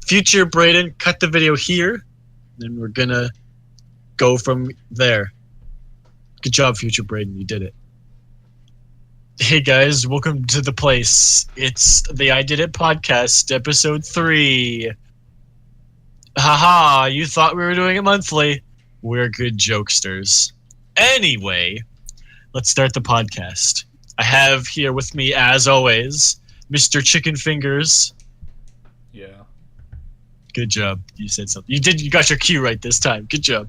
Future Braden, cut the video here. Then we're gonna go from there. Good job, Future Braden. You did it. Hey guys, welcome to the place. It's the I Did It podcast, episode 3. Haha, you thought we were doing it monthly. We're good jokesters. Anyway, let's start the podcast. I have here with me, as always, Mr. Chicken Fingers. Yeah. Good job. You said something. You got your cue right this time. Good job.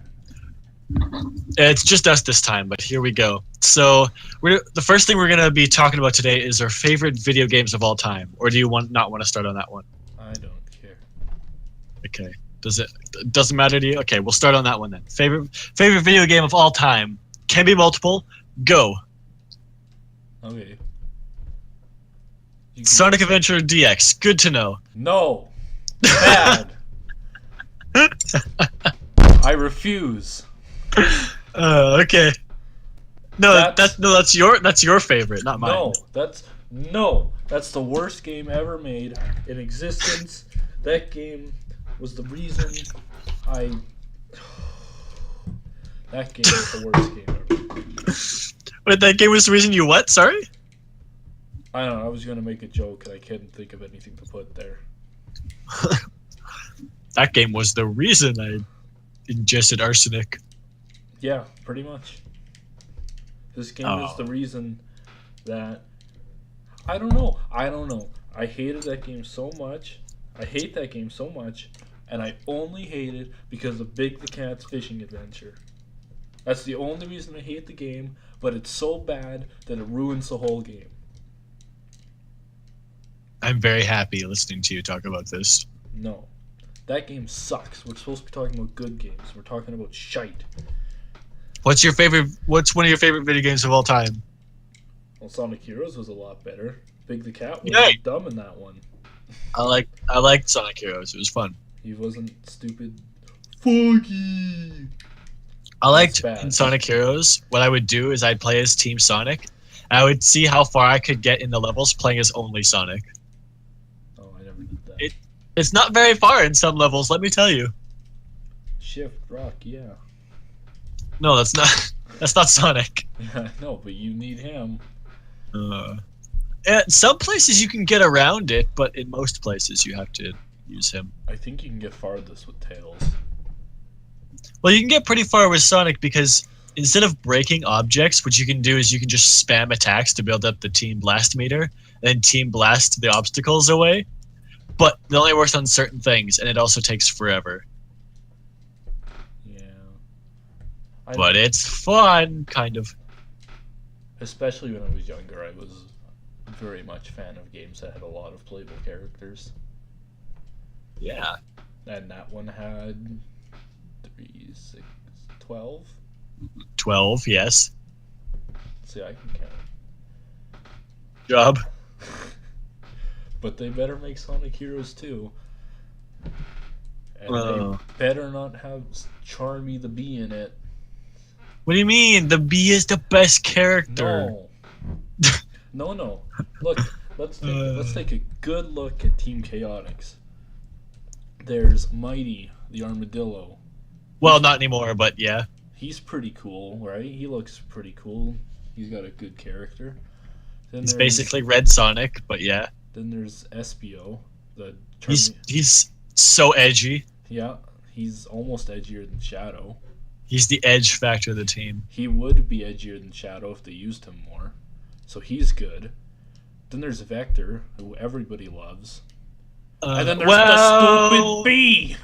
It's just us this time, but here we go. So, the first thing we're going to be talking about today is our favorite video games of all time. Or do you not want to start on that one? I don't care. Okay. Doesn't matter to you? Okay, we'll start on that one then. Favorite video game of all time. Can be multiple. Go. Okay. Sonic Adventure DX. Good to know. No. Bad. I refuse. Okay. No, that's your favorite, not mine. That's the worst game ever made in existence. That game was the reason That game is the worst game ever. Wait, that game was the reason you what? Sorry? I don't know, I was gonna make a joke and I couldn't think of anything to put there. That game was the reason I ingested arsenic. Yeah, pretty much. This game is the reason that I don't know. I hated that game so much. I hate that game so much, and I only hate it because of Big the Cat's Fishing Adventure. That's the only reason I hate the game, but it's so bad that it ruins the whole game. I'm very happy listening to you talk about this. No. That game sucks. We're supposed to be talking about good games. We're talking about shite. What's one of your favorite video games of all time? Well, Sonic Heroes was a lot better. Big the Cat was dumb in that one. I liked Sonic Heroes. It was fun. He wasn't stupid. Foggy. I liked in Sonic Heroes, what I would do is I'd play as Team Sonic. I would see how far I could get in the levels playing as only Sonic. Oh, I never did that. It's not very far in some levels, let me tell you. Shift, rock, yeah. No, that's not Sonic. Yeah, no, but you need him. At some places you can get around it, but in most places you have to use him. I think you can get farthest with Tails. Well, you can get pretty far with Sonic because instead of breaking objects, what you can do is you can just spam attacks to build up the Team Blast meter, and then Team Blast the obstacles away. But it only works on certain things, and it also takes forever. Yeah. But it's fun, kind of. Especially when I was younger, I was very much a fan of games that had a lot of playable characters. Yeah. And that one had 3, 6, 12? 12, yes. See, I can count. Job. But they better make Sonic Heroes too. And they better not have Charmy the Bee in it. What do you mean? The Bee is the best character. No. Look, let's take a good look at Team Chaotix. There's Mighty, the armadillo. Well, not anymore, but yeah. He's pretty cool, right? He looks pretty cool. He's got a good character. He's basically Red Sonic, but yeah. Then there's Espio, the he's so edgy. Yeah, he's almost edgier than Shadow. He's the edge factor of the team. He would be edgier than Shadow if they used him more. So he's good. Then there's Vector, who everybody loves. And then there's the stupid bee!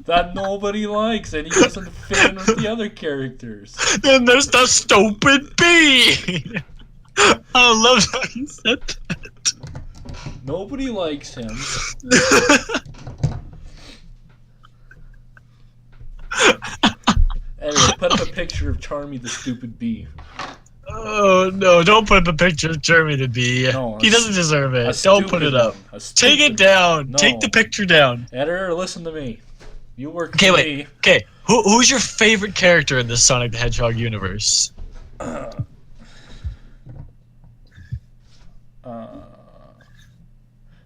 That nobody likes, and he doesn't fit in with the other characters. Then there's the stupid bee! I love how you said that. Nobody likes him. Anyway, put up a picture of Charmy the stupid bee. Oh no, don't put up a picture of Jeremy the Bee. No, he doesn't deserve it. Don't put it up. Take it down. No. Take the picture down. Editor, listen to me. You work for me. Wait. Okay, who's your favorite character in this Sonic the Hedgehog universe?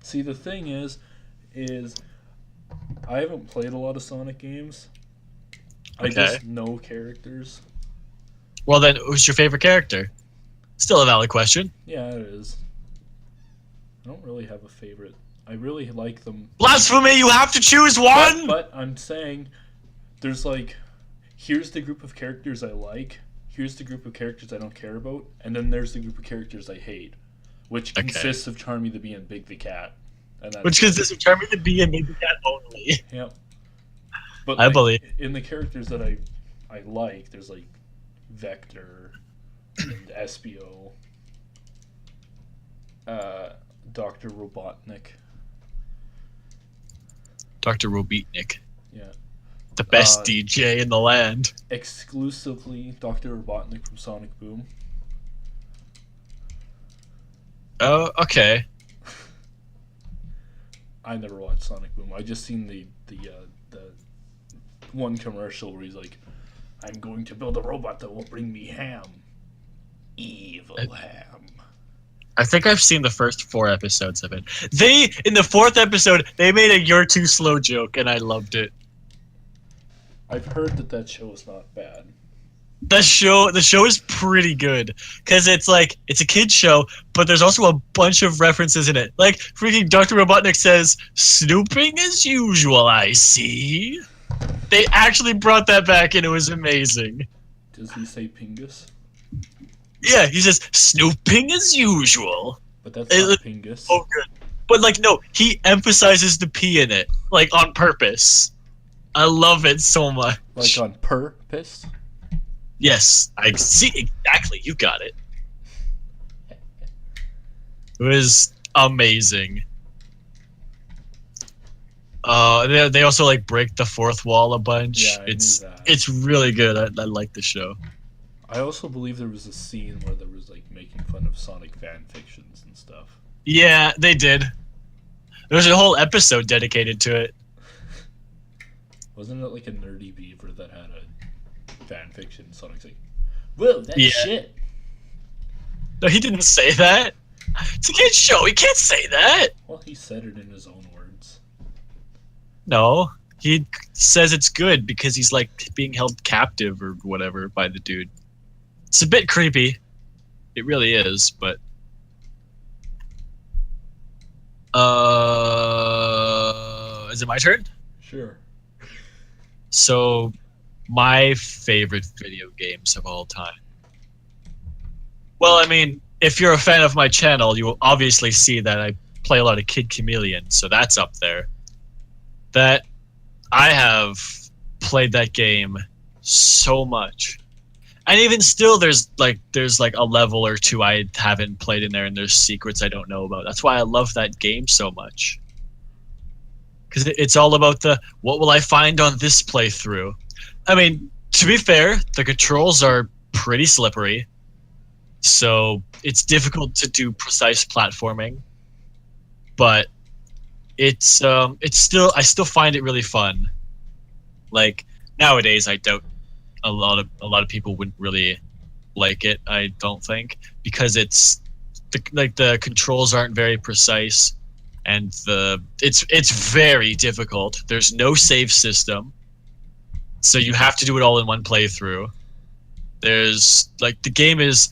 See, the thing is, is I haven't played a lot of Sonic games. I Okay. just know characters. Well, then, who's your favorite character? Still a valid question. Yeah, it is. I don't really have a favorite. I really like them. Blasphemy! You have to choose one. But I'm saying there's like, here's the group of characters I like, here's the group of characters I don't care about, and then there's the group of characters I hate, which consists of Charmy the Bee and Big the Cat. And that's Which consists of Charmy the Bee and Big the Cat only. Yep. But I believe. in the characters that I like, there's like Vector and Espio, Dr. Robotnik. Dr. Robotnik. Yeah. The best DJ in the land. Exclusively Dr. Robotnik from Sonic Boom. Oh, okay. I never watched Sonic Boom. I just seen the one commercial where he's like, "I'm going to build a robot that will bring me ham, evil ham." I think I've seen the first 4 episodes of it. In the 4th episode, they made a "you're too slow" joke, and I loved it. I've heard that show is not bad. The show is pretty good because it's a kid's show, but there's also a bunch of references in it. Like freaking Dr. Robotnik says, "Snooping as usual, I see." They actually brought that back, and it was amazing. Does he say Pingus? Yeah, he says, "Snooping as usual." But that's not Pingus. Oh, good. But no, he emphasizes the P in it, on purpose. I love it so much. Like on purpose? Yes, I see exactly. You got it. It was amazing. They also break the 4th wall a bunch. Yeah, I knew that. It's really good. I like the show. I also believe there was a scene where there was making fun of Sonic fan fictions and stuff. Yeah, they did. There was a whole episode dedicated to it. Wasn't it like a Nerdy Beaver that had a fan fiction? Sonic's like, "Whoa, that's shit." No, he didn't say that. It's a kid's show. He can't say that. Well, he said it in his own words. No, he says it's good because he's being held captive or whatever by the dude. It's a bit creepy. It really is, but is it my turn? Sure. So, my favorite video games of all time. Well, I mean, if you're a fan of my channel, you will obviously see that I play a lot of Kid Chameleon, so that's up there. That I have played that game so much. And even still, there's a level or 2 I haven't played in there, and there's secrets I don't know about. That's why I love that game so much. Because it's all about what will I find on this playthrough. I mean, to be fair, the controls are pretty slippery, so it's difficult to do precise platforming. But I still find it really fun. Nowadays, I doubt a lot of people wouldn't really like it. I don't think, because it's the controls aren't very precise, and it's very difficult. There's no save system, so you have to do it all in one playthrough. There's the game is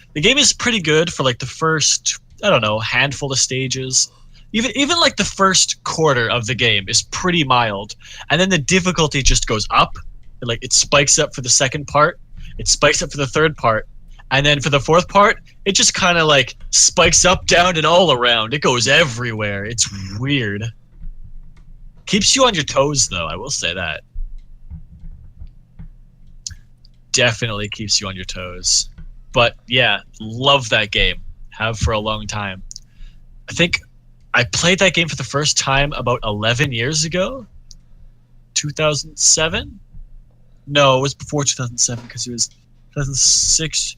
pretty good for the first, I don't know, handful of stages. Even the first quarter of the game is pretty mild, and then the difficulty just goes up. It spikes up for the second part, it spikes up for the third part, and then for the 4th part, it just kind of spikes up, down, and all around. It goes everywhere. It's weird. Keeps you on your toes, though. I will say that. Definitely keeps you on your toes. But yeah, love that game. Have for a long time. I think I played that game for the first time about 11 years ago. 2007? No, it was before 2007 because it was 2006.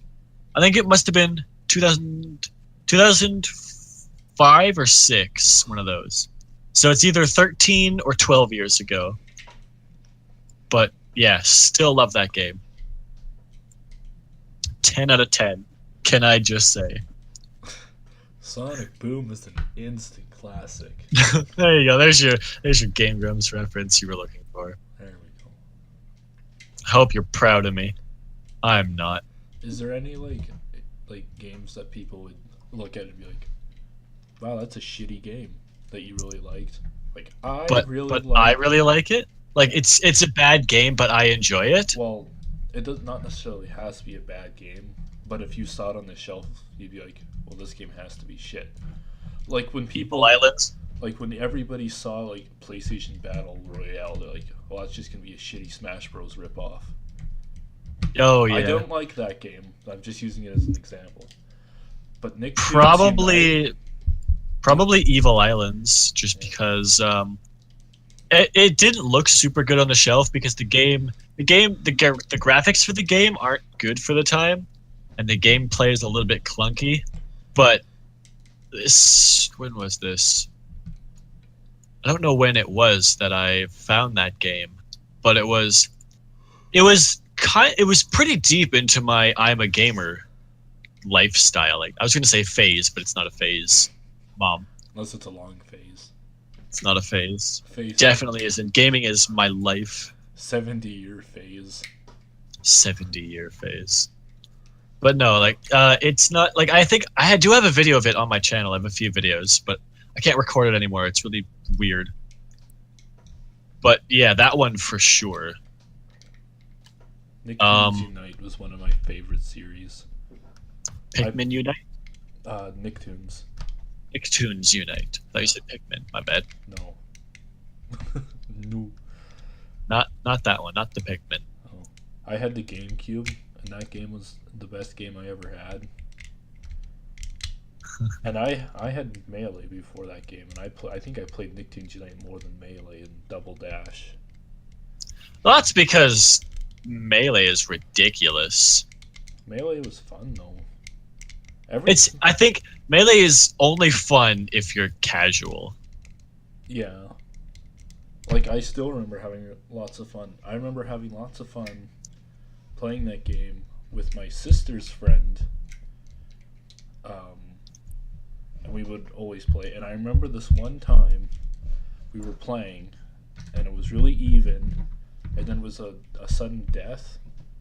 I think it must have been 2005 or 6, one of those. So it's either 13 or 12 years ago. But yeah, still love that game. 10 out of 10, can I just say. Sonic Boom is an instant Classic. There you go. There's your Game Grumps reference you were looking for. There we go. I hope you're proud of me. I'm not. Is there any like games that people would look at and be like, "Wow, that's a shitty game that you really liked"? Like I really like it. Like it's a bad game, but I enjoy it. Well, it does not necessarily has to be a bad game, but if you saw it on the shelf, you'd be like, "Well, this game has to be shit." Like when people Islands. like when everybody saw like PlayStation Battle Royale, they're like, "Well, that's just gonna be a shitty Smash Bros. Ripoff." Oh yeah. I don't like that game. I'm just using it as an example. But Nick probably Evil Islands, just because it didn't look super good on the shelf because the graphics for the game aren't good for the time, and the gameplay is a little bit clunky. But when was this? I don't know when it was that I found that game, but it was pretty deep into my I'm a gamer lifestyle. Like I was going to say phase, but it's not a phase. Mom. Unless it's a long phase. It's not a phase. Definitely isn't. Gaming is my life. 70-year phase. 70-year phase. But no, like it's not like I think I do have a video of it on my channel. I have a few videos, but I can't record it anymore. It's really weird. But yeah, that one for sure. Nicktoons Unite was one of my favorite series. Pikmin Unite? Nicktoons. Nicktoons Unite. I thought you said Pikmin. My bad. No. No. Not that one. Not the Pikmin. Oh. I had the GameCube, and that game was the best game I ever had. And I had Melee before that game, and I think I played Nicktoons Unite more than Melee and Double Dash. Well, that's because Melee is ridiculous. Melee was fun though. I think Melee is only fun if you're casual. Yeah. Like I still remember having lots of fun. I remember having lots of fun playing that game with my sister's friend. And we would always play. And I remember this one time we were playing, and it was really even, and then it was a sudden death.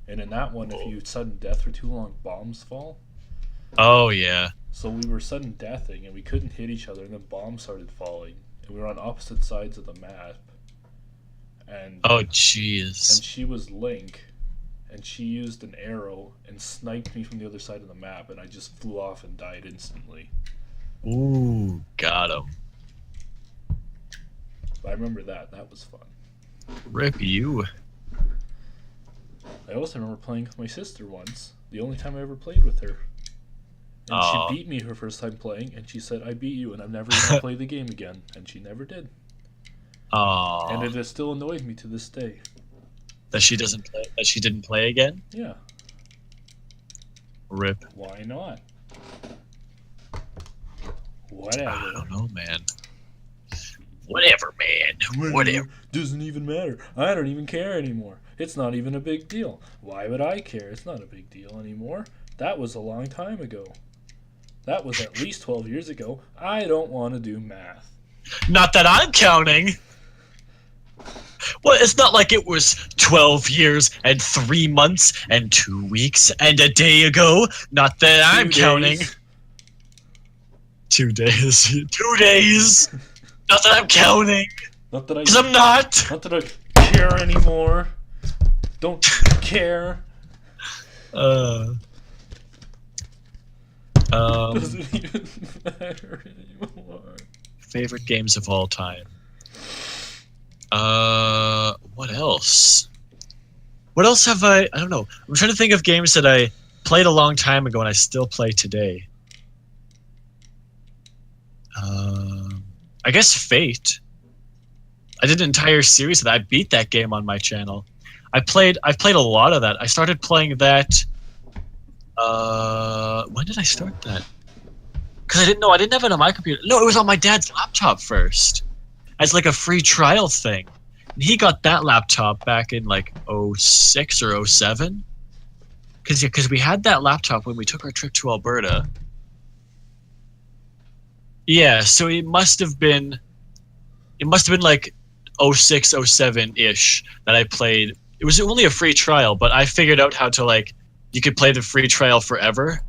And in that one, if you sudden death for too long, bombs fall. Oh, yeah. So we were sudden deathing, and we couldn't hit each other, and then bombs started falling. And we were on opposite sides of the map. And oh, jeez. And she was Link, and she used an arrow and sniped me from the other side of the map, and I just flew off and died instantly. Ooh, got him. But I remember that. That was fun. Rip you. I also remember playing with my sister once. The only time I ever played with her. And she beat me her first time playing, and she said, "I beat you, and I'm never going to play the game again." And she never did. Aww. And it has still annoyed me to this day. That she didn't play again? Yeah. Rip. Why not? Whatever. I don't know, man. Whatever, man. Whatever. Doesn't even matter. I don't even care anymore. It's not even a big deal. Why would I care? It's not a big deal anymore. That was a long time ago. That was at least 12 years ago. I don't want to do math. Not that I'm counting. Well, it's not like it was 12 years and 3 months and 2 weeks and a day ago. Not that I'm counting. 2 days. 2 days. Not that I'm counting. Not that I. Because I'm not. Not that I care anymore. Don't care. Doesn't even matter anymore. Favorite games of all time. What else? What else have I don't know. I'm trying to think of games that I played a long time ago and I still play today. I guess Fate. I did an entire series of that. I beat that game on my channel. I've played a lot of that. I started playing that when did I start that? Because I didn't have it on my computer. No, it was on my dad's laptop first. As like a free trial thing. And he got that laptop back in like 06 or 07. Because we had that laptop when we took our trip to Alberta. Yeah, so it must have been like 06, 07 ish that I played. It was only a free trial, but I figured out how to like you could play the free trial forever.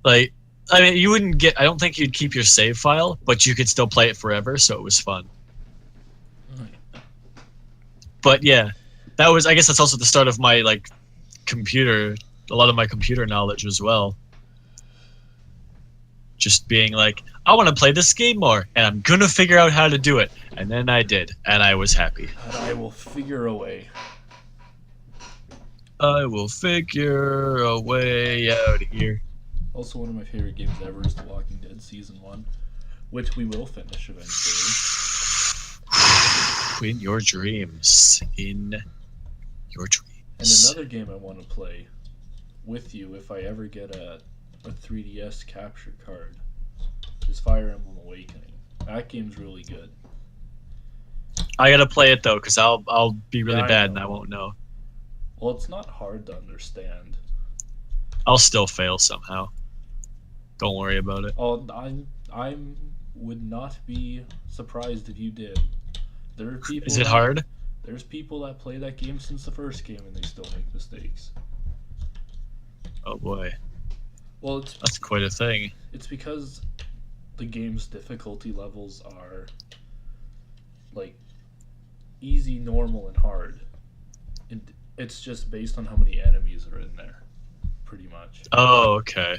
Like, I mean, you wouldn't get. I don't think you'd keep your save file, but you could still play it forever. So it was fun. But yeah, that was. I guess that's also the start of my like computer. A lot of my computer knowledge as well. Just being like, I want to play this game more, and I'm gonna figure out how to do it. And then I did, and I was happy. And I will figure a way. I will figure a way out here. Also, one of my favorite games ever is The Walking Dead Season 1, which we will finish eventually. In your dreams. In your dreams. And another game I want to play with you if I ever get a 3DS capture card is Fire Emblem Awakening. That game's really good. I gotta play it though, because I'll be really Yeah, I bad know. and I won't know. Well, it's not hard to understand. I'll still fail somehow. Don't worry about it. Oh, I would not be surprised if you did. There are people. Is it hard? There's people that play that game since the first game and they still make mistakes. Oh boy, Well, that's quite a thing. it's because the game's difficulty levels are like easy, normal, and hard. It's just based on how many enemies are in there, pretty much. Oh, okay.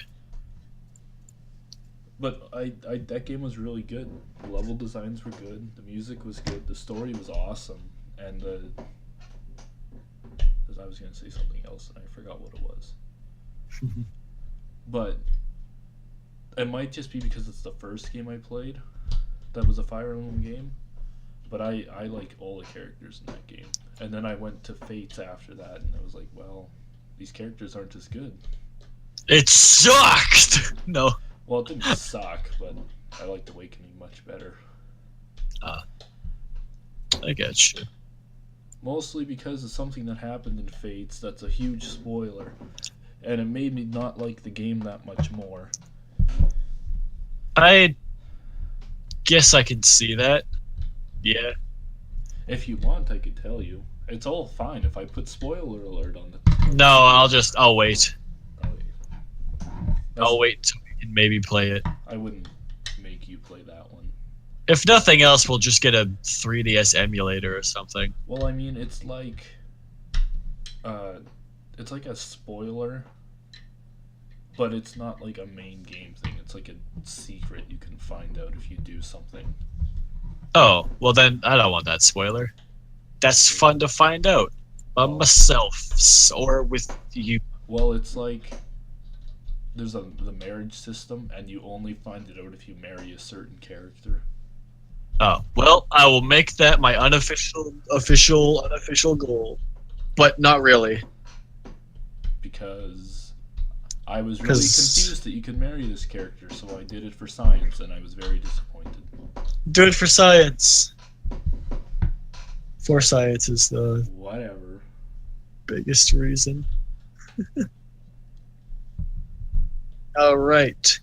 But that game was really good. The level designs were good. The music was good. The story was awesome. And I was gonna say something else and I forgot what it was. But it might just be because it's the first game I played that was a Fire Emblem game. But I like all the characters in that game. And then I went to Fates after that and I was like, well, these characters aren't as good. It sucked. No. Well, it didn't suck, but I liked Awakening much better. I get you. Mostly because of something that happened in Fates that's a huge spoiler. And it made me not like the game that much more. I guess I can see that. Yeah. If you want, I could tell you. It's all fine if I put spoiler alert on the. No, I'll wait. Oh, wait. I'll wait until we can maybe play it. I wouldn't make you play that one. If nothing else, we'll just get a 3DS emulator or something. Well, I mean, it's like a spoiler, but it's not like a main game thing. It's like a secret you can find out if you do something. Oh, well then I don't want that spoiler. That's fun to find out by myself or with you. Well, it's like there's the marriage system, and you only find it out if you marry a certain character. Oh, well, I will make that my unofficial goal, but not really. Because I was really confused that you could marry this character, so I did it for science, and I was very disappointed. Do it for science. For science is the Whatever. biggest reason. All right.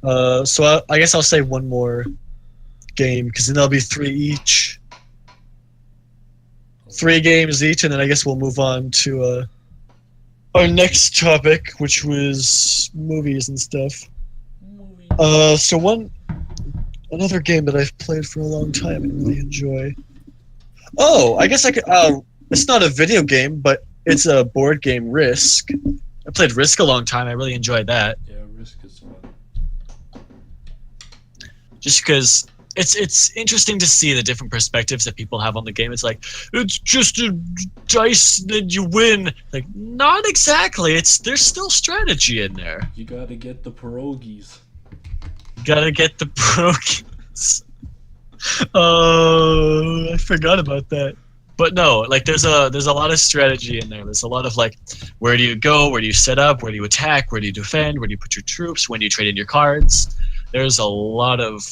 So I guess I'll say one more game because then there'll be 3 each. 3 games each, and then I guess we'll move on to our next topic, which was movies and stuff. So another game that I've played for a long time and really enjoy. Oh, I guess I could. It's not a video game, but it's a board game, Risk. I played Risk a long time. I really enjoyed that. Yeah, Risk is fun. Just because it's interesting to see the different perspectives that people have on the game. It's like, it's just a dice that you win. Like, not exactly. There's still strategy in there. You gotta get the pierogies. Gotta get the progress. Oh, I forgot about that. But no, like there's a lot of strategy in there. There's a lot of like, where do you go? Where do you set up? Where do you attack? Where do you defend? Where do you put your troops? When do you trade in your cards? There's a lot of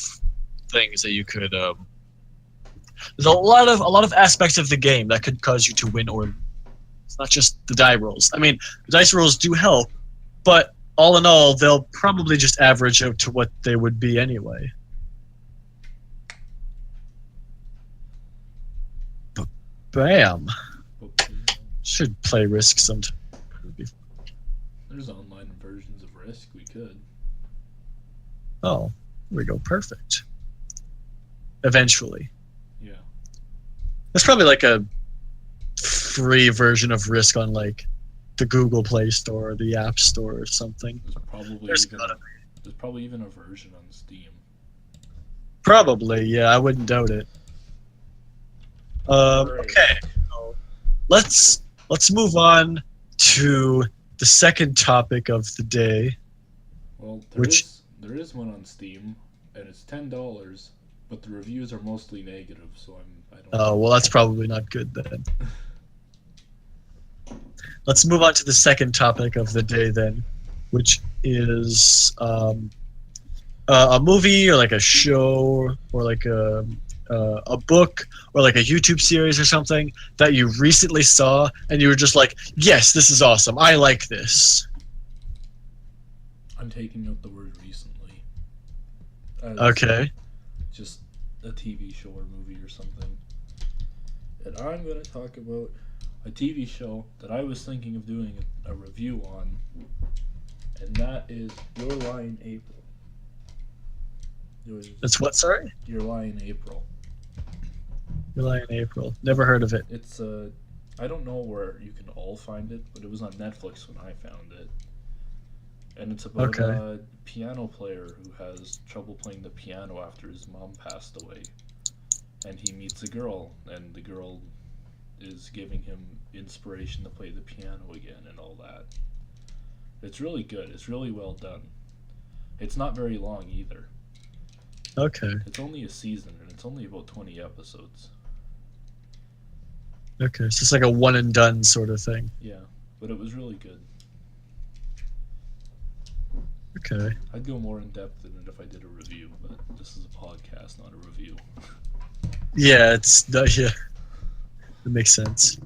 things that you could. There's a lot of aspects of the game that could cause you to win or lose. It's not just the die rolls. I mean, the dice rolls do help, but all in all, they'll probably just average out to what they would be anyway. Bam. But, you know, Should play Risk sometime. there's online versions of Risk. We could. Oh, there we go. Perfect. Eventually. Yeah. There's probably like a free version of Risk on like the Google Play Store or the App Store or something. There's probably even a version on Steam. Probably, yeah. I wouldn't doubt it. Okay. So let's move on to the second topic of the day. Well, Which- there is one on Steam, and it's $10, but the reviews are mostly negative, so I don't. Oh, well, that's probably not good then. Let's move on to the second topic of the day then, which is a movie or like a show or like a book or like a YouTube series or something that you recently saw and you were just like, yes, this is awesome. I like this. I'm taking out the word recently. As Okay. Just a TV show or movie or something. And I'm going to talk about a TV show that I was thinking of doing a review on, and that is Your Lie in April. It's what, sorry? Your Lie in April. July and April. Never heard of it. It's I don't know where you can all find it, but it was on Netflix when I found it. And it's about Okay. a piano player who has trouble playing the piano after his mom passed away. And he meets a girl, and the girl is giving him inspiration to play the piano again and all that. It's really good. It's really well done. It's not very long either. Okay. It's only a season, and it's only about 20 episodes. Okay. So it's like a one and done sort of thing. Yeah, but it was really good. Okay. I'd go more in depth in it if I did a review, but this is a podcast, not a review. Yeah, it's yeah. That makes sense.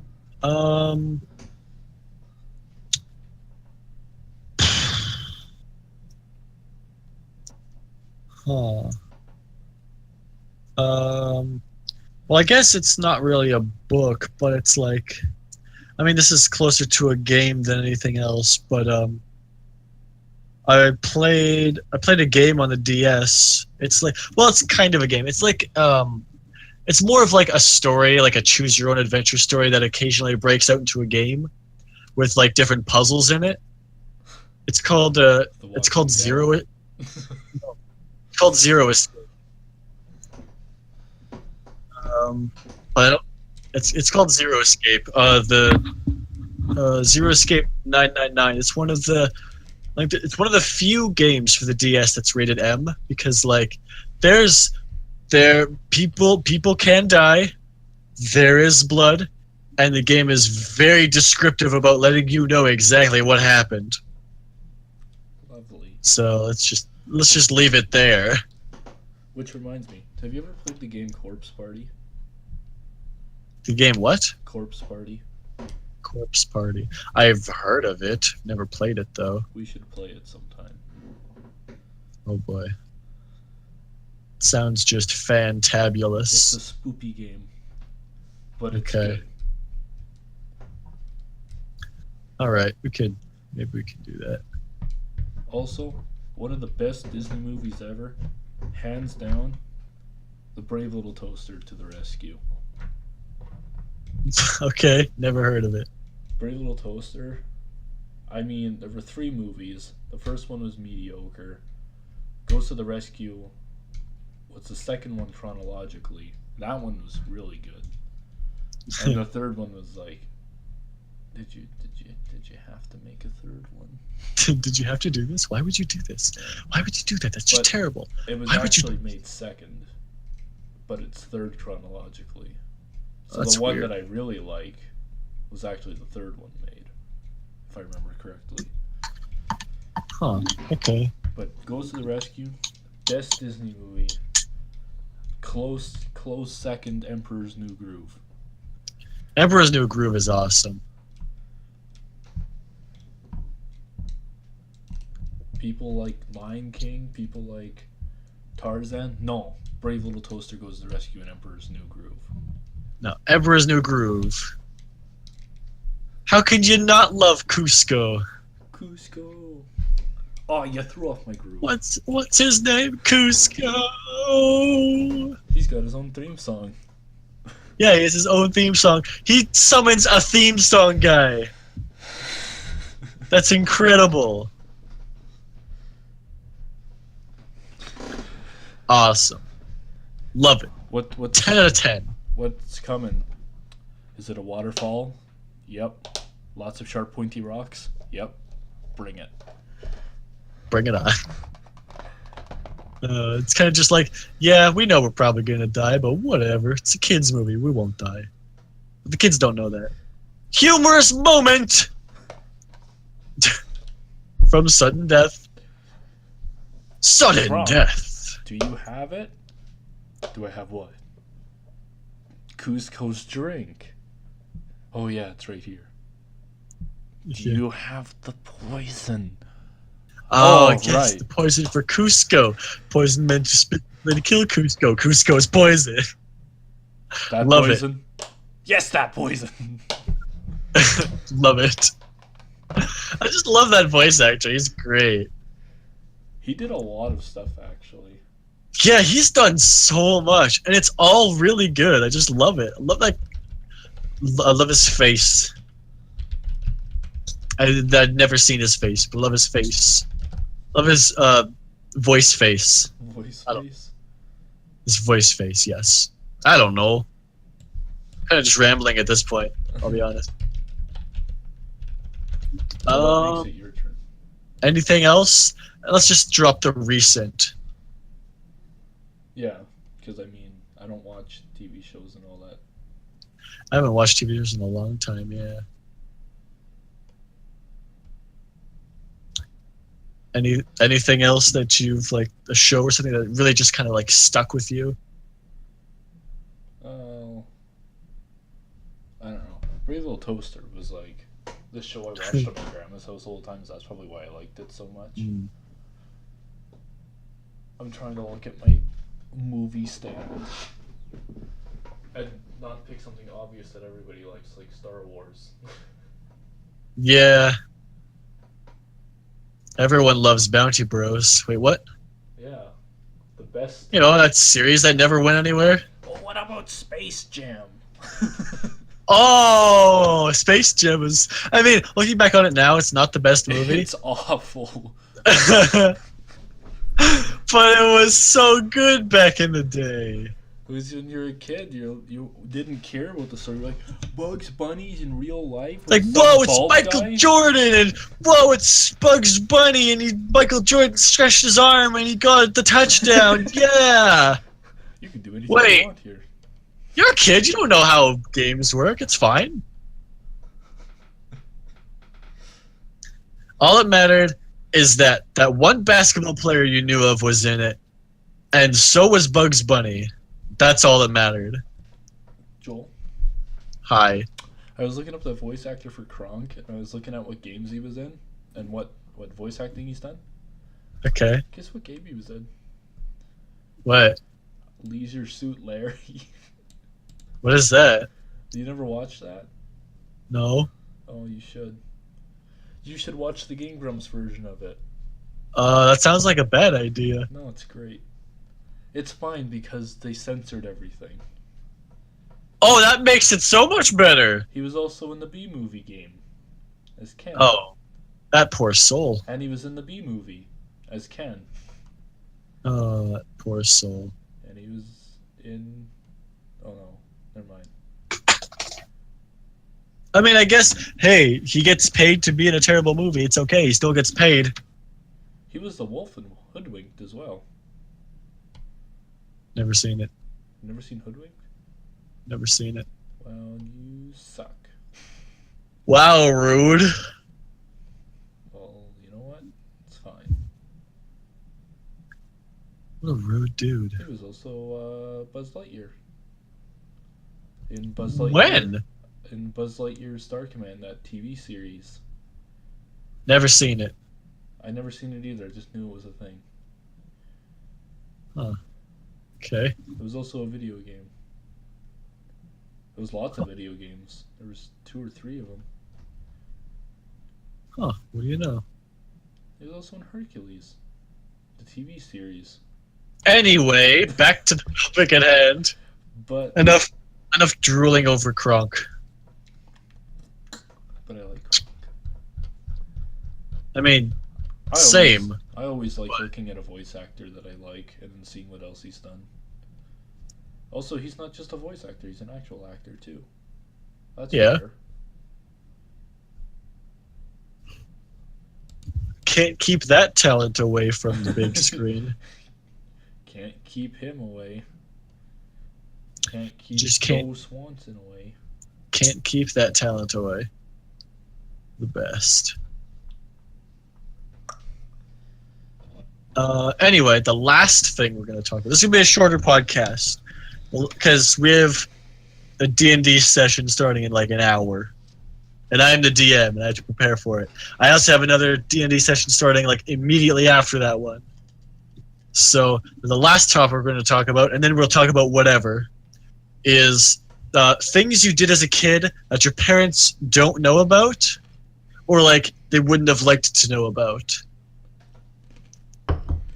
Huh. Well, I guess it's not really a book, but it's like, I mean, this is closer to a game than anything else. But I played a game on the DS. It's like, well, it's kind of a game. It's like it's more of like a story, like a choose your own adventure story that occasionally breaks out into a game with like different puzzles in it. It's called Zero. It's called Zero Escape. But it's called Zero Escape. The Zero Escape 999. It's one of the it's one of the few games for the DS that's rated M, because like people can die, there is blood, and the game is very descriptive about letting you know exactly what happened. Lovely. So let's just leave it there. Which reminds me, have you ever played the game Corpse Party? The game what? Corpse Party. Corpse Party. I've heard of it. Never played it though. We should play it sometime. Oh boy. Sounds just It's fantabulous. a spoopy game, but it's Okay. good. All right, maybe we can do that. Also, one of the best Disney movies ever, hands down, The Brave Little Toaster to the Rescue. Okay, never heard of it. Brave Little Toaster, I mean, there were 3 movies. The first one was mediocre. Goes to the Rescue. What's the second one chronologically? That one was really good. And the third one was like, did you have to make a third one? Did you have to do this? Why would you do this? Why would you do that? That's just But terrible. It was Why would you actually do made second, but it's third chronologically. So That's the one weird. that I really like was actually the third one made, if I remember correctly. Huh. Okay. But Goes to the Rescue, best Disney movie. Close second, Emperor's New Groove. Emperor's New Groove is awesome. People like Lion King. People like Tarzan. No, Brave Little Toaster Goes to the Rescue in Emperor's New Groove. No, Emperor's New Groove. How could you not love Cusco? Cusco. Oh, you threw off my groove. What's his name? Cusco. He's got his own theme song. Yeah, he has his own theme song. He summons a theme song guy. That's incredible. Awesome. Love it. What 10 out of 10. What's coming? Is it a waterfall? Yep. Lots of sharp pointy rocks? Yep. Bring it. Bring it on. It's kind of just like, yeah, we know we're probably gonna die, but whatever. It's a kids' movie. We won't die. But the kids don't know that. Humorous moment from sudden death. Sudden Wrong. death. Do you have it? Do I have what? Cusco's drink. Oh yeah, it's right here. Do you have the poison? Oh, Oh, yes, right. the poison for Cusco. Poison meant to kill Cusco. Cusco's poison. That Love it. poison? Yes, that poison. Love it. I just love that voice actor. He's great. He did a lot of stuff actually. Yeah, he's done so much, and it's all really good. I just love it. I love that. I love his face. I'd never seen his face, but love his face. Love his voice face. Voice I don't- face. His voice face, yes. I don't know. Kind of just rambling at this point. I'll be honest. Well, that makes it your turn. Anything else? Let's just drop the recent. Yeah, because I mean, I don't watch TV shows and all that. I haven't watched TV shows in a long time. Yeah. Anything else that you've like a show or something that really just kind of like stuck with you? Oh, I don't know. Brave Little Toaster was like this show I watched at my grandma's house all the time. So that's probably why I liked it so much. Mm. I'm trying to look at my movie stand and not pick something obvious that everybody likes, like Star Wars. Yeah. Everyone loves Bounty Bros. Wait, what? Yeah, the best. You know, that series that never went anywhere? Well, what about Space Jam? Oh, Space Jam is. I mean, looking back on it now, it's not the best movie. It's awful. But it was so good back in the day. Because when you're a kid, you didn't care about the story. You're like, Bugs Bunny's in real life? Like, some whoa, it's bald Michael guy? Jordan, and whoa, it's Bugs Bunny, and Michael Jordan stretched his arm, and he got the touchdown. Yeah. You can do anything Wait. you want here. You're a kid. You don't know how games work. It's fine. All that mattered is that one basketball player you knew of was in it, and so was Bugs Bunny. That's all that mattered. Joel, Hi. I was looking up the voice actor for Kronk, and I was looking at what games he was in, and what voice acting he's done. Okay. Guess what game he was in? What? Leisure Suit Larry. What is that? You never watched that? No. Oh, you should. You should watch the Game Grumps version of it. That sounds like a bad idea. No, it's great. It's fine because they censored everything. Oh, that makes it so much better. He was also in the B movie game as Ken. Oh, that poor soul. And he was in the B movie as Ken. Oh, that poor soul. And he was in. Oh no, never mind. I mean, I guess, hey, he gets paid to be in a terrible movie. It's okay. He still gets paid. He was the wolf in Hoodwinked as well. Never seen it. Never seen Hoodwinked? Never seen it. Well, you suck. Wow, rude. Well, you know what? It's fine. What a rude dude. He was also Buzz Lightyear. In Buzz Lightyear. When? In Buzz Lightyear Star Command, that TV series. Never seen it. I never seen it either. I just knew it was a thing. Okay. It was also a video game. There was lots of video games. There was 2 or 3 of them. Huh. What do you know? It was also in Hercules, the TV series. Anyway, back to the topic at hand. But Enough drooling over Kronk. I like. I mean, I same. I always like looking at a voice actor that I like and then seeing what else he's done. Also, he's not just a voice actor; he's an actual actor too. That's fair. Can't keep that talent away from the big screen. Can't keep him away. Can't keep Joe Swanson away. Can't keep that talent away. The best. Anyway, the last thing we're going to talk about. This is going to be a shorter podcast because we have a D&D session starting in like an hour. And I'm the DM, and I have to prepare for it. I also have another D&D session starting like immediately after that one. So the last topic we're going to talk about, and then we'll talk about whatever, is things you did as a kid that your parents don't know about, or like they wouldn't have liked to know about.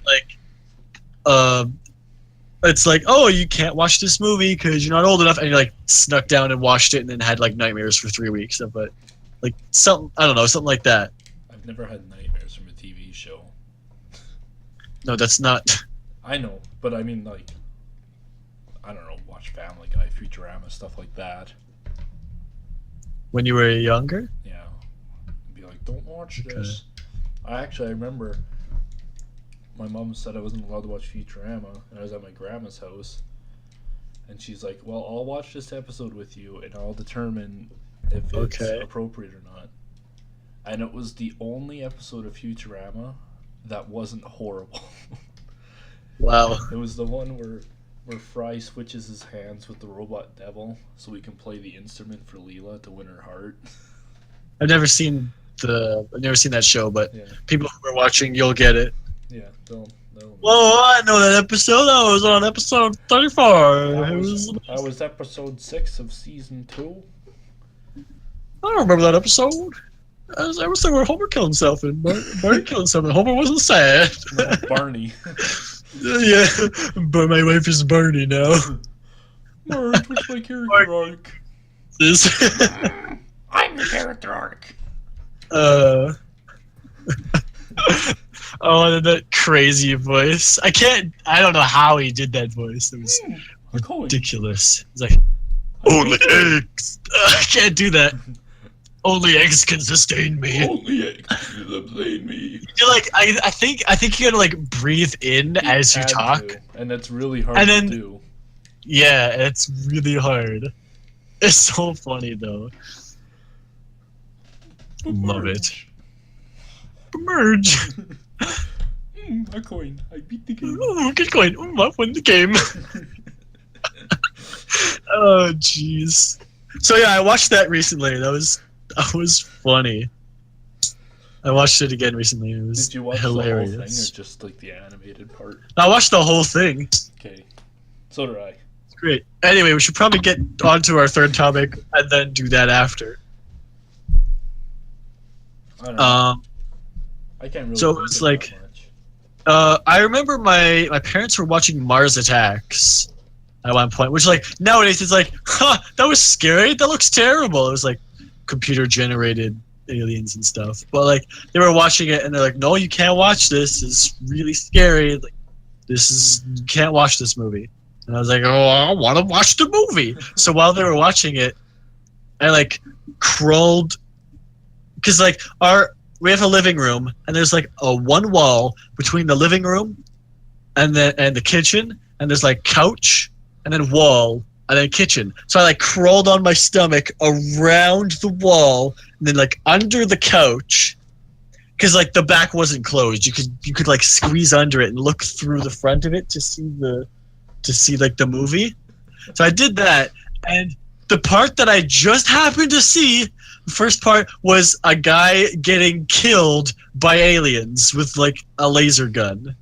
Like, it's like, oh, you can't watch this movie because you're not old enough, and you like snuck down and watched it, and then had like nightmares for 3 weeks of it. Like something, I don't know, something like that. I've never had nightmares from a TV show. No, that's not. I know, but I mean, like, I don't know, watch Family Guy, Futurama, stuff like that. When you were younger? Yeah. Be like, don't watch this. I remember my mom said I wasn't allowed to watch Futurama, and I was at my grandma's house. And she's like, well, I'll watch this episode with you, and I'll determine if it's appropriate or not. And it was the only episode of Futurama that wasn't horrible. Wow. It was the one where Fry switches his hands with the robot devil so he can play the instrument for Leela to win her heart. I've never seen that show, but people who are watching, you'll get it. Yeah, they'll Well, I know that episode. I was on episode 34. That was episode 6 of season 2. I don't remember that episode. That was the episode where Homer killed himself and Barney killed himself, and Homer wasn't sad. No, Barney. Yeah, but my wife is Barney now. Marge, what's my character arc? I'm the character arc. Oh, and that crazy voice. I don't know how he did that voice. It was ridiculous. It's like, only eggs. I can't do that. Only eggs can sustain me. Only eggs can sustain me. You're like, I think you gotta like breathe in as you talk. And that's really hard to do. Yeah, it's really hard. It's so funny though. Love it. Merge. A coin. I beat the game. Oh, good coin. I won the game. Oh, jeez. So yeah, I watched that recently. That was funny. I watched it again recently. It was Did you watch hilarious. the whole thing, or just like the animated part? I watched the whole thing. Okay, so did I. Great. Anyway, we should probably get on to our third topic and then do that after. I don't know. I can't really. So it was like, I remember my parents were watching Mars Attacks at one point, which like nowadays it's like, huh, that was scary. That looks terrible. It was like computer generated aliens and stuff. But like they were watching it and they're like, no, you can't watch this. It's really scary. Like you can't watch this movie. And I was like, oh, I want to watch the movie. So while they were watching it, I like crawled, because like we have a living room, and there's like a one wall between the living room and the kitchen, and there's like couch and then wall and then kitchen. So I like crawled on my stomach around the wall and then like under the couch, because like the back wasn't closed. You could like squeeze under it and look through the front of it to see like the movie. So I did that, and the part that I just happened to see, the first part was a guy getting killed by aliens with like a laser gun.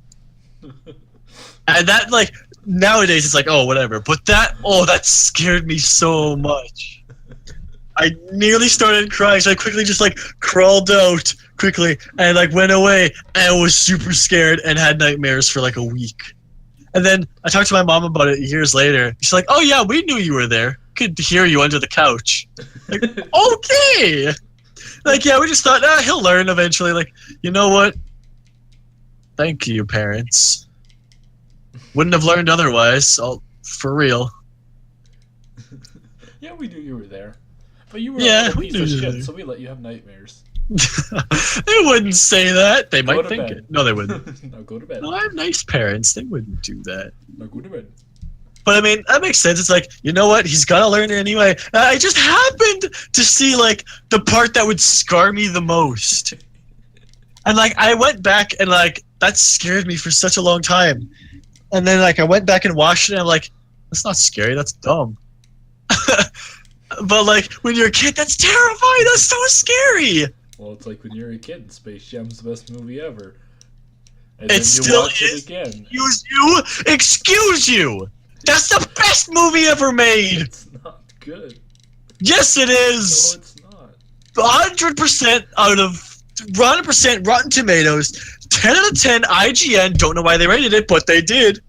And that, like, nowadays it's like, oh, whatever. But that scared me so much. I nearly started crying, so I quickly just like crawled out quickly and like went away and was super scared and had nightmares for like a week. And then I talked to my mom about it years later. She's like, "Oh yeah, we knew you were there. Could hear you under the couch." Like, okay. Like, yeah, we just thought, he'll learn eventually. Like, you know what? Thank you, parents. Wouldn't have learned otherwise. For real. Yeah, we knew you were there. But you were a we piece of knew shit, so we let you have nightmares. They wouldn't say that. They might think bed. it. No, they wouldn't. Now go to bed. No, I have nice parents. They wouldn't do that. Now go to bed. But I mean, that makes sense. It's like, you know what? He's gotta learn it anyway. I just happened to see like the part that would scar me the most. And like, I went back and like, that scared me for such a long time. And then like, I went back and watched it and I'm like, that's not scary. That's dumb. But like, when you're a kid, that's terrifying. That's so scary. Well, it's like when you're a kid, Space Jam's the best movie ever. And It then you still watch is. it again. Excuse you. That's the best movie ever made. It's not good. Yes, it No, is. it's not. 100% out of 100% Rotten Tomatoes, 10 out of 10 IGN. Don't know why they rated it, but they did.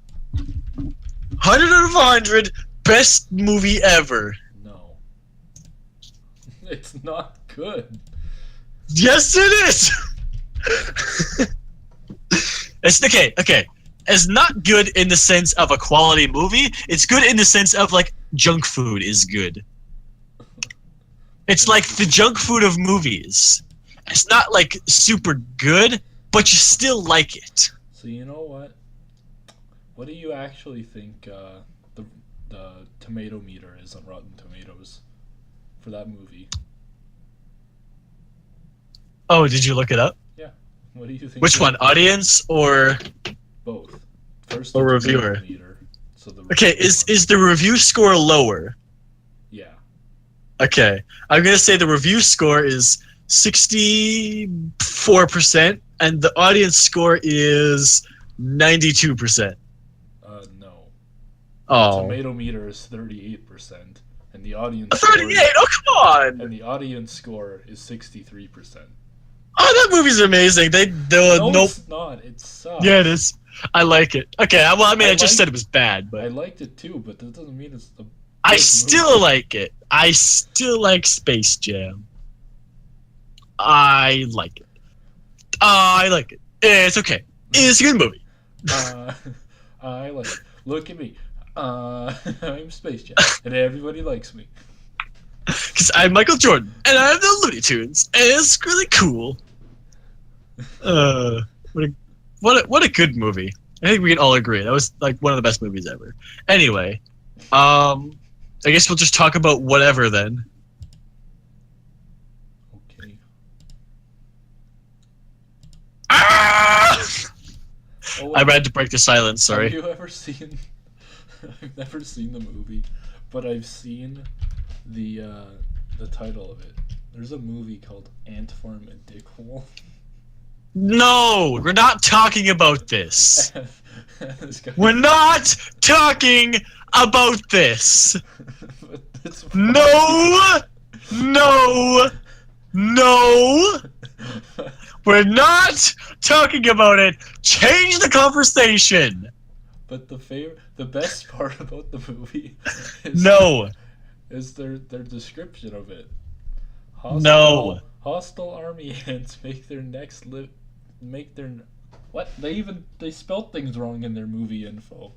100 out of 100, best movie ever. No. It's not good. Yes, it is. It's okay. It's not good in the sense of a quality movie. It's good in the sense of like junk food is good. It's like the junk food of movies. It's not like super good, but you still like it. So you know what? What do you actually think the tomato meter is on Rotten Tomatoes for that movie? Oh, did you look it up? Yeah. What do you think? Which one, audience or Both. First, or the reviewer? tomato meter, so the Okay, reviewer is the review score lower? Yeah. Okay, I'm gonna say the review score is 64%, and the audience score is 92%. No. Oh, Tomato meter is 38%, and the audience 38. score Oh, come on! and the audience score is 63%. Oh, that movie's amazing. They No, nope. it's not. It sucks. Yeah, it is. I like it. Okay, well, I mean, I just liked- said it was bad, I but liked it too, but that doesn't mean it's the. I good still movie. like it. I still like Space Jam. I like it. I like it. It's okay. It's a good movie. I like it. Look at me. I'm Space Jam, and everybody likes me. Because I'm Michael Jordan, and I'm the Looney Tunes, and it's really cool. What a good movie. I think we can all agree. That was like one of the best movies ever. Anyway, I guess we'll just talk about whatever then. Okay. Ah! Oh, I had to break the silence, sorry. Have you ever seen? I've never seen the movie, but I've seen the title of it. There's a movie called Ant Farm and Dickhole. No, we're not talking about this. This guy- We're not talking about this. But it's No, no, no. We're not talking about it. Change the conversation. But the best part about the movie is No, is their description of it. No. Hostile army ants make their what? They spelled things wrong in their movie info.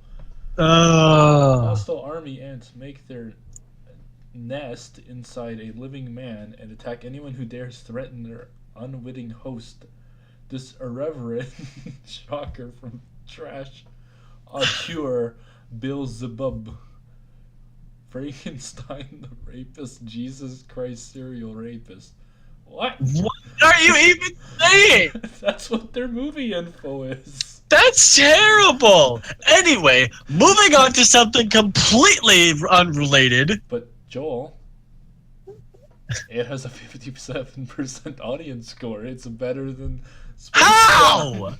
Hostile army ants make their nest inside a living man and attack anyone who dares threaten their unwitting host. This irreverent shocker from trash auteur Beelzebub. Frankenstein the rapist, Jesus Christ serial rapist. What? what are you even saying? That's what their movie info is. That's terrible. Anyway, moving on to something completely unrelated. But Joel, it has a 57% audience score. It's better than Space How? Jam.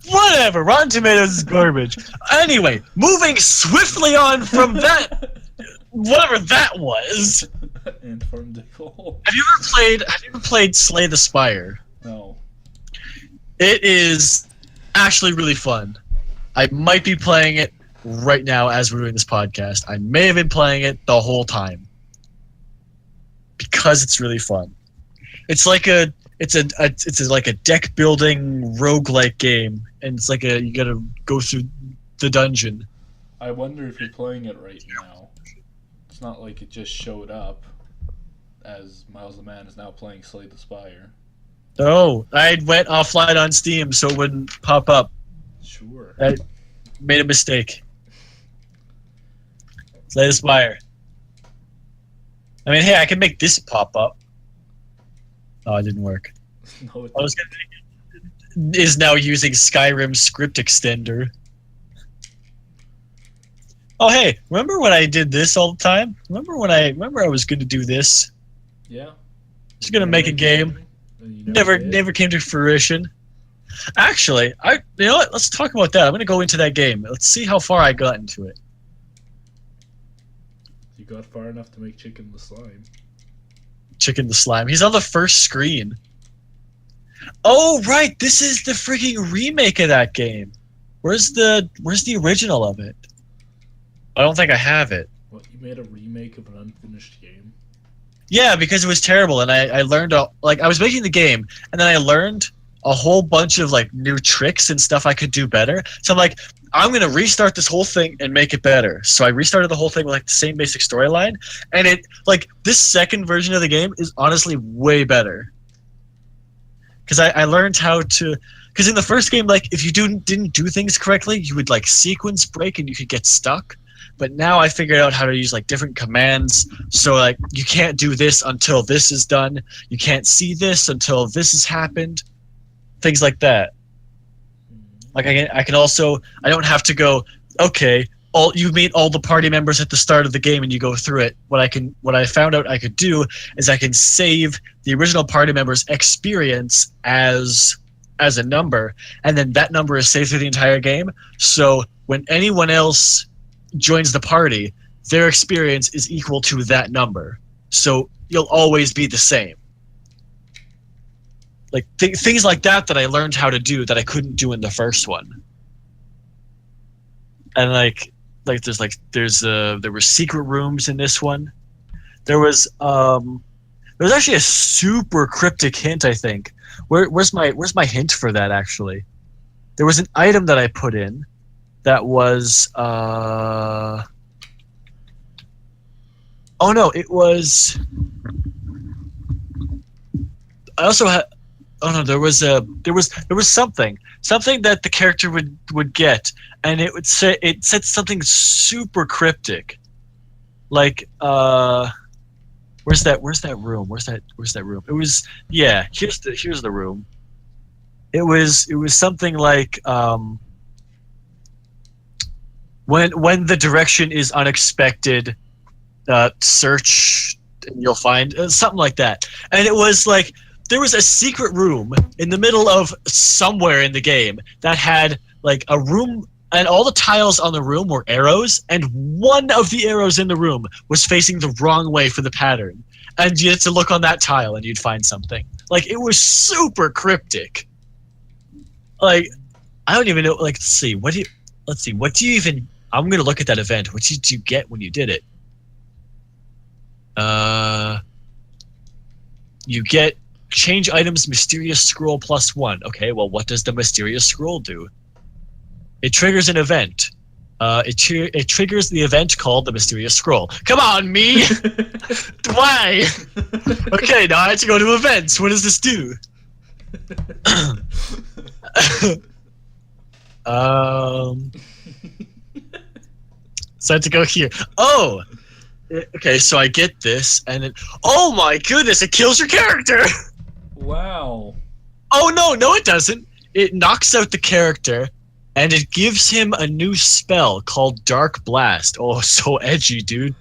Whatever. Rotten Tomatoes is garbage. Anyway, moving swiftly on from that, whatever that was. And from the goal. Have you ever played Slay the Spire? No. It is actually really fun. I might be playing it right now as we're doing this podcast. I may have been playing it the whole time because it's really fun. It's like a deck building roguelike game, and it's like you gotta go through the dungeon. I wonder if you're playing it right now. It's not like it just showed up as Miles the Man is now playing Slay the Spire. Oh, I went offline on Steam so it wouldn't pop up. Sure. I made a mistake. Slay the Spire. I mean, hey, I can make this pop up. Oh, it didn't work. No, it I was gonna is now using Skyrim script extender. Oh, hey, remember when I did this all the time? Remember I was going to do this? Yeah. I was going to make a game. Never came to fruition. Actually, you know what? Let's talk about that. I'm going to go into that game. Let's see how far I got into it. You got far enough to make Chicken the Slime. Chicken the Slime. He's on the first screen. Oh, right. This is the freaking remake of that game. Where's the original of it? I don't think I have it. What, you made a remake of an unfinished game? Yeah, because it was terrible, and I learned I was making the game, and then I learned a whole bunch of like new tricks and stuff I could do better. So I'm like, I'm gonna restart this whole thing and make it better. So I restarted the whole thing with like the same basic storyline, and it like this second version of the game is honestly way better. Because I learned how to. Because in the first game, like if you didn't do things correctly, you would like sequence break and you could get stuck. But now I figured out how to use like different commands. So like you can't do this until this is done. You can't see this until this has happened. Things like that. Like I can also, I don't have to go, okay, you meet all the party members at the start of the game and you go through it. What I found out I could do is I can save the original party members' experience as a number, and then that number is saved through the entire game. So when anyone else joins the party, their experience is equal to that number. So you'll always be the same. Like things like that I learned how to do that I couldn't do in the first one. And there were secret rooms in this one. There was actually a super cryptic hint, I think. Where's my hint for that actually? There was an item that I put in that was oh no, it was I also had oh no, there was something that the character would get, and it said something super cryptic. Like where's that room? Where's that room? It was here's the room. It was something like when the direction is unexpected, search and you'll find something like that. And it was like there was a secret room in the middle of somewhere in the game that had like a room, and all the tiles on the room were arrows, and one of the arrows in the room was facing the wrong way for the pattern. And you had to look on that tile and you'd find something. Like, it was super cryptic. Like, I don't even know, like, let's see, what do you even, I'm going to look at that event. What did you get when you did it? You get change items mysterious scroll +1. Okay, well, what does the mysterious scroll do? It triggers an event. It triggers the event called the mysterious scroll. Come on, me! Why? Okay, now I have to go to events. What does this do? So I have to go here. Oh! Okay, so I get this, and then... Oh my goodness, it kills your character! Wow. Oh no, it doesn't. It knocks out the character, and it gives him a new spell called Dark Blast. Oh, so edgy, dude.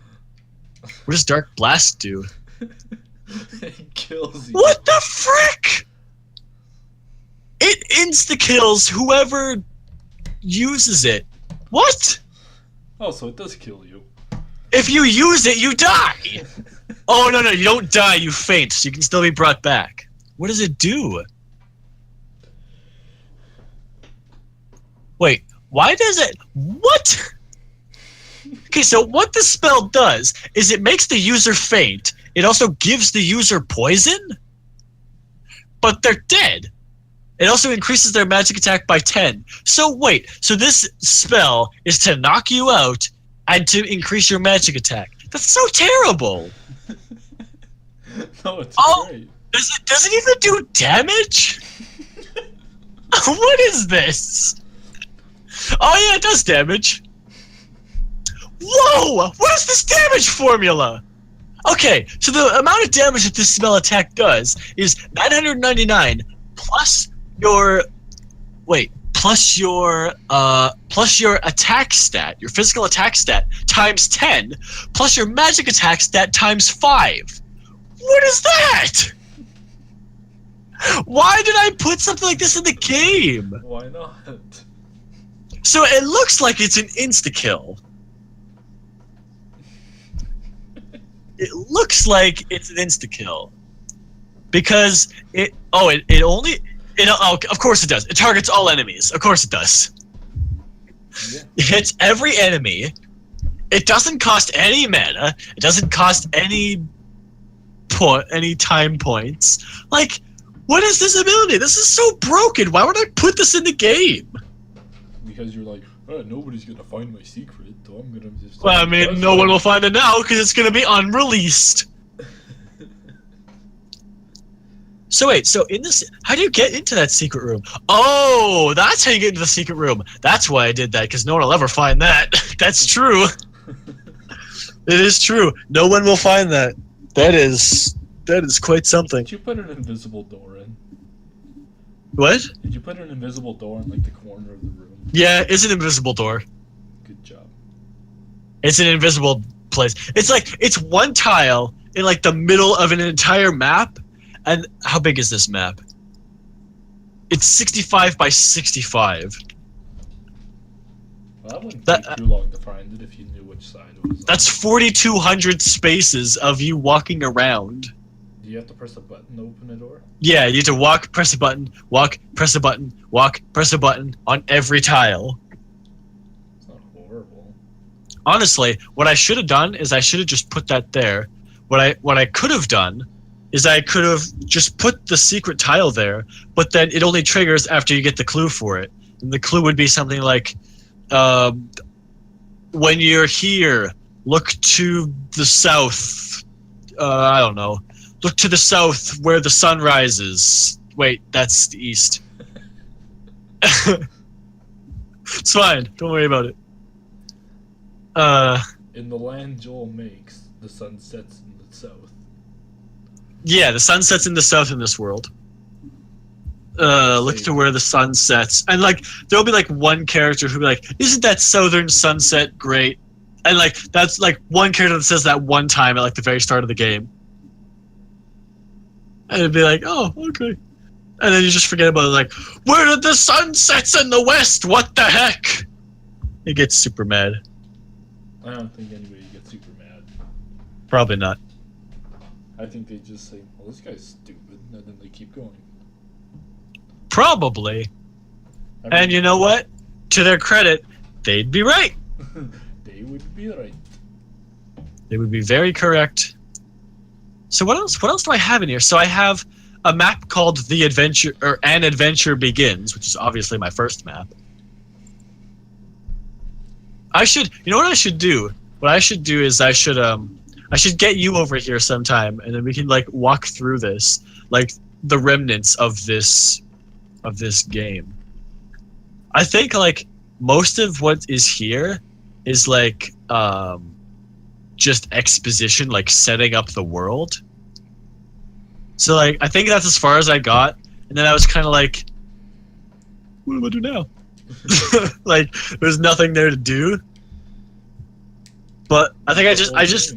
What does Dark Blast do? It kills you. What the frick? It insta-kills whoever uses it. What? Oh, so it does kill you. If you use it, you die! Oh, no, you don't die, you faint, so you can still be brought back. What does it do? Wait, why does it... What? Okay, so what this spell does is it makes the user faint. It also gives the user poison, but they're dead. It also increases their magic attack by 10. So wait, so this spell is to knock you out and to increase your magic attack. That's so terrible. No, it's great. Does it even do damage? What is this? Oh yeah, it does damage. Whoa! What is this damage formula? Okay, so the amount of damage that this spell attack does is 999 plus your plus your attack stat, your physical attack stat times 10 plus your magic attack stat times 5. What is that? Why did I put something like this in the game? Why not? So it looks like it's an insta-kill. It looks like it's an insta-kill. Because of course it does. It targets all enemies. Of course it does. Yeah. It hits every enemy. It doesn't cost any mana. It doesn't cost any time points. Like, what is this ability? This is so broken. Why would I put this in the game? Because you're like, oh, nobody's gonna find my secret, so I'm gonna just... Well, I mean, no one will find it now because it's gonna be unreleased. So wait, so in this, how do you get into that secret room? Oh, that's how you get into the secret room. That's why I did that, because no one will ever find that. That's true. It is true. No one will find that. That is quite something. Did you put an invisible door in? What? Did you put an invisible door in, like, the corner of the room? Yeah, it's an invisible door. Good job. It's an invisible place. It's like, it's one tile in, like, the middle of an entire map. And how big is this map? It's 65 by 65. Well, that wouldn't take too long to find it if you knew which side it was on. That's 4,200 spaces of you walking around. Do you have to press a button to open a door? Yeah, you need to walk, press a button, walk, press a button, walk, press a button on every tile. It's not horrible. Honestly, what I should have done is I should have just put that there. What I could have done is I could have just put the secret tile there, but then it only triggers after you get the clue for it. And the clue would be something like, when you're here, look to the south. I don't know. Look to the south where the sun rises. Wait, that's the east. It's fine. Don't worry about it. In the land Joel makes, the sun sets in the south. Yeah, the sun sets in the south in this world. Look to where the sun sets. And, like, there'll be, like, one character who'll be like, isn't that southern sunset great? And, like, that's, like, one character that says that one time at, like, the very start of the game. And it'd be like, oh, okay. And then you just forget about it, like, where did the sun sets in the west? What the heck? It gets super mad. I don't think anybody gets super mad. Probably not. I think they just say, well, this guy's stupid, and then they keep going. Probably. I mean, And you know what? To their credit, they'd be right. They would be right. They would be very correct. So what else? What else do I have in here? So I have a map called The Adventure, or An Adventure Begins, which is obviously my first map. You know what I should do? What I should do is I should get you over here sometime, and then we can, like, walk through this, like, the remnants of this game. I think, like, most of what is here is, like, just exposition, like, setting up the world. So, like, I think that's as far as I got, and then I was kind of like, what do I do now? Like, there's nothing there to do. But I think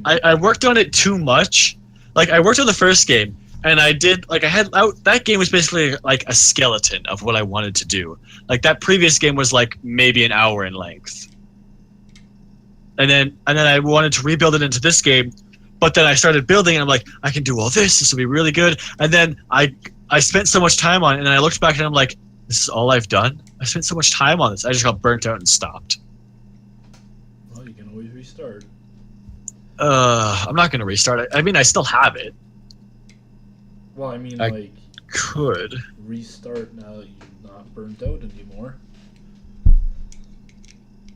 I worked on it too much. Like I worked on the first game, and I did like that game was basically like a skeleton of what I wanted to do. Like that previous game was like maybe an hour in length, and then I wanted to rebuild it into this game, but then I started building, and I'm like, I can do all this. This will be really good. And then I spent so much time on it, and then I looked back and I'm like, this is all I've done. I spent so much time on this. I just got burnt out and stopped. Well, you can always restart. I'm not gonna restart it. I mean, I still have it. Well, I mean, I like could restart now that you're not burnt out anymore.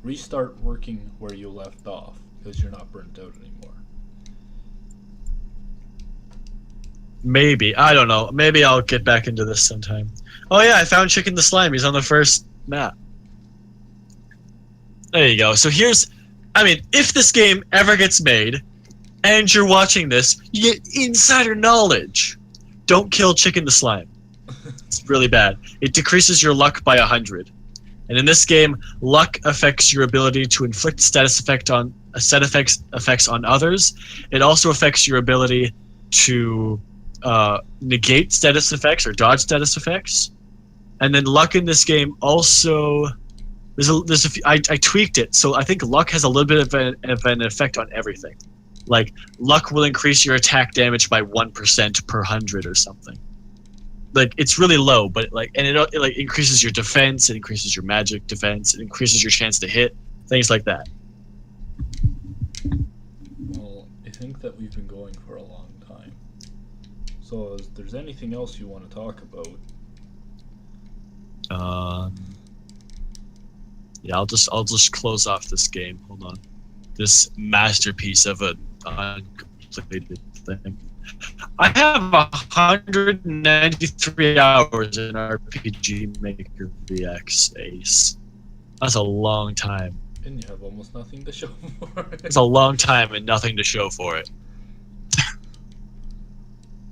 Restart working where you left off because you're not burnt out anymore. Maybe. I don't know. Maybe I'll get back into this sometime. Oh yeah, I found Chicken the Slime. He's on the first map. There you go. So here's, I mean, if this game ever gets made, and you're watching this, you get insider knowledge. Don't kill Chicken the Slime. It's really bad. It decreases your luck by 100. And in this game, luck affects your ability to inflict status effects on others. It also affects your ability to negate status effects or dodge status effects. And then luck in this game also I tweaked it, so I think luck has a little bit of an effect on everything. Like luck will increase your attack damage by 1% per 100 or something. Like it's really low, but it like increases your defense, it increases your magic defense, it increases your chance to hit, things like that. Well, I think that we've been going for a long time. So if there's anything else you want to talk about? Yeah, I'll just close off this game. Hold on. This masterpiece of an uncompleted thing. I have 193 hours in RPG Maker VX Ace. That's a long time. And you have almost nothing to show for it. It's a long time and nothing to show for it.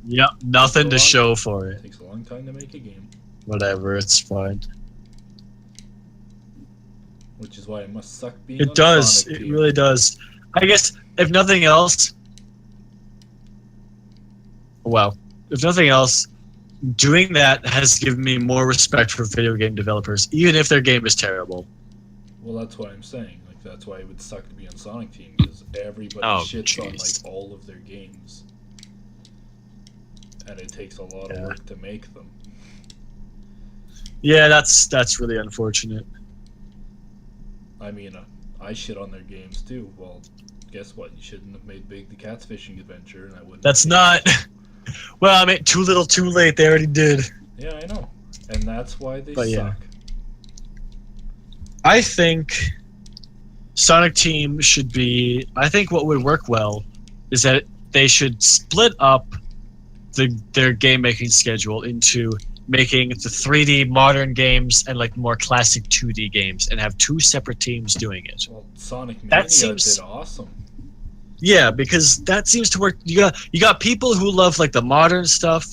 Yep, nothing to show for it. It takes a long time to make a game. Whatever, it's fine. Which is why it must suck being It on does. Sonic It team. really does. I guess if nothing else, well, if nothing else, doing that has given me more respect for video game developers, even if their game is terrible. Well, that's what I'm saying. Like that's why it would suck to be on Sonic Team because everybody shits on like all of their games, and it takes a lot of work to make them. Yeah, that's really unfortunate. I mean, I shit on their games too. Well, guess what? You shouldn't have made Big the Cat's Fishing Adventure, and I wouldn't. That's not. Well, I mean, too little, too late. They already did. Yeah, I know, and that's why they But suck. yeah. I think Sonic Team should be. I think what would work well is that they should split up their game making schedule into making the 3D modern games and like more classic 2D games, and have two separate teams doing it. Well, Sonic Mania did awesome. Yeah, because that seems to work. You got people who love like the modern stuff,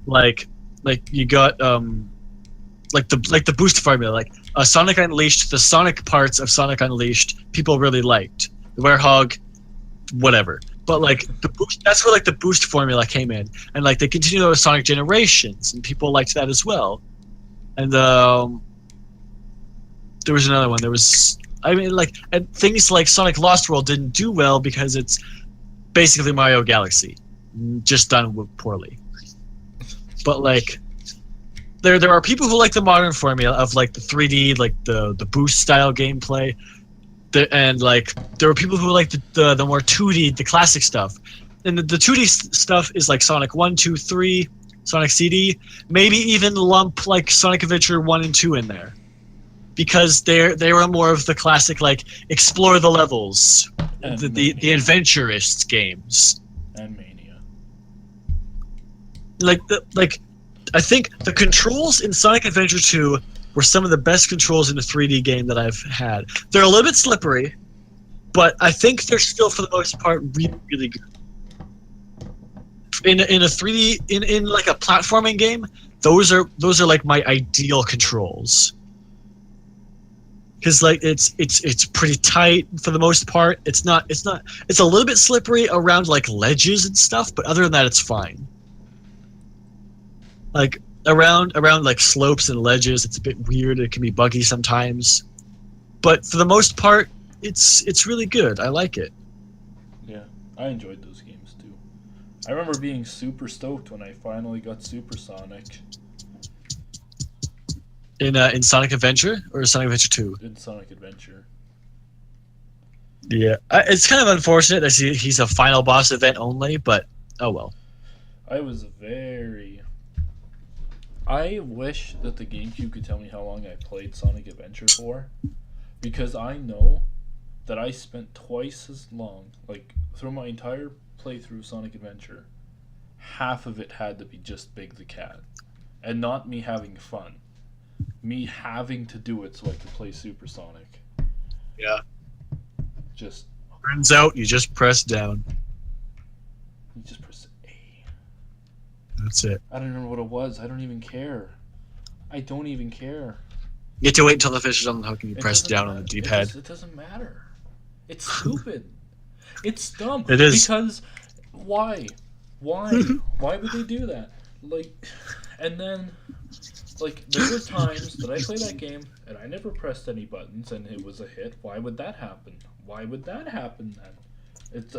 like you got like the boost formula, like Sonic Unleashed. The Sonic parts of Sonic Unleashed people really liked. The Werehog, whatever. But like the boost, that's where like the boost formula came in, and like they continue with Sonic Generations, and people liked that as well. And there was another one. There was, I mean, like, and things like Sonic Lost World didn't do well because it's basically Mario Galaxy, just done poorly. But like, there are people who like the modern formula of like the 3D, like the boost style gameplay. And like there are people who like the more 2D, the classic stuff, and the 2D stuff is like Sonic 1, 2, 3, Sonic CD, maybe even lump like Sonic Adventure 1 and 2 in there, because they were more of the classic like explore the levels, And the adventurist games. And Mania. Like I think the controls in Sonic Adventure 2 were some of the best controls in a 3D game that I've had. They're a little bit slippery, but I think they're still, for the most part, really, really good. In a 3D, in like a platforming game, those are like my ideal controls. because like it's pretty tight for the most part. It's a little bit slippery around like ledges and stuff, but other than that, it's fine. Like around like slopes and ledges, it's a bit weird. It can be buggy sometimes, but for the most part, it's really good. I like it. Yeah, I enjoyed those games too. I remember being super stoked when I finally got Supersonic. In Sonic Adventure or Sonic Adventure 2? In Sonic Adventure. Yeah, it's kind of unfortunate that he's a final boss event only, but oh well. I wish that the GameCube could tell me how long I played Sonic Adventure for, because I know that I spent twice as long, like through my entire playthrough of Sonic Adventure, half of it had to be just Big the Cat, and not me having fun. Me having to do it so I could play Supersonic. Yeah. Just turns out you just press down. You just press A. That's it. I don't remember what it was. I don't even care. I don't even care. You have to wait until the fish is on the hook and you press down on the D-pad. It doesn't matter. It's stupid. It's dumb. It is. Because why? Why? Why would they do that? Like, and then, like, there were times that I played that game and I never pressed any buttons and it was a hit. Why would that happen? Why would that happen then? It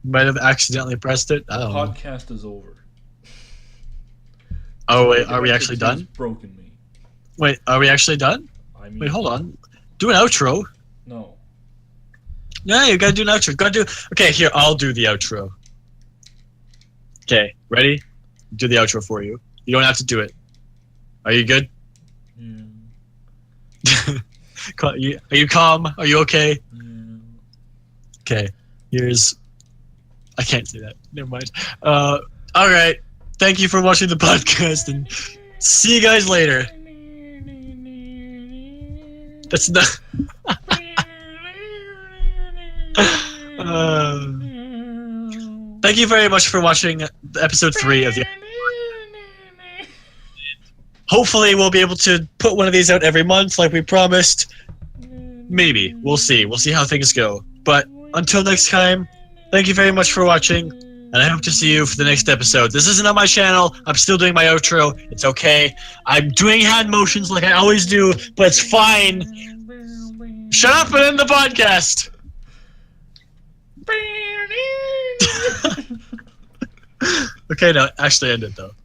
Might have accidentally pressed it. I don't know. Podcast is over. Oh wait, are we actually done? Broken me. Wait, are we actually done? I mean, Wait, hold on. Do an outro. No. Yeah, you gotta do an outro. Okay, here, I'll do the outro. Okay, ready? Do the outro for you. You don't have to do it. Are you good? Yeah. Are you calm? Are you okay? Yeah. Okay, here's... I can't say that. Never mind. Alright. Thank you for watching the podcast, and see you guys later. That's not... Thank you very much for watching episode 3 of the... Hopefully we'll be able to put one of these out every month like we promised. Maybe. We'll see. We'll see how things go. But until next time, thank you very much for watching, and I hope to see you for the next episode. This isn't on my channel. I'm still doing my outro. It's okay. I'm doing hand motions like I always do, but it's fine. Shut up and end the podcast. Okay, no, actually end it though.